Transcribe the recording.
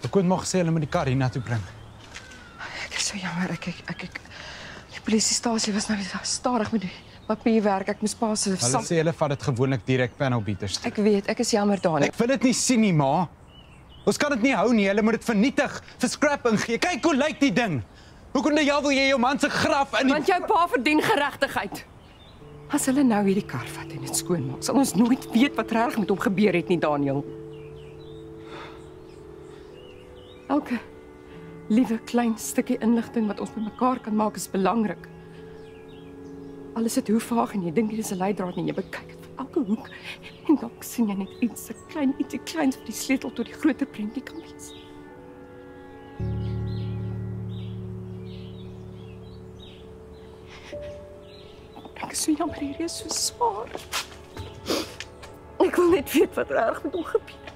Ek kon maar gesê hulle moet die kar hiernatoe bring. Ek is so jammer, die polisiestasie was nou stadig met die papierwerk, ek moes pa se Hulle sê hulle vat dit gewoonlik direk panelbeaters toe. Ek weet, ek is jammer daarin. Ek wil dit nie sien nie, ma. Ons kan dit nie hou nie, hulle moet dit vernietig, vir scrapping gee. Kyk hoe lyk die ding. Hoe kon jy wil jy jou man se graf in die... Want jou pa verdien geregtigheid. As hulle nou hierdie kar vat en dit skoonmaak, sal ons nooit weet wat reg met hom gebeur het nie, Daniel. Elke liewe klein stukkie inligting wat ons bymekaar kan maak is belangrik. Alles het hoe vaag en jy dink dit is 'n leidraad en jy bekyk dit van elke hoek en dalk sien jy net ietsie kleins wat die sleutel tot die groter prentjie kan wees. Ek is so jammer, hierdie is so swaar. Ek wil net weet wat reg met hom gebeur.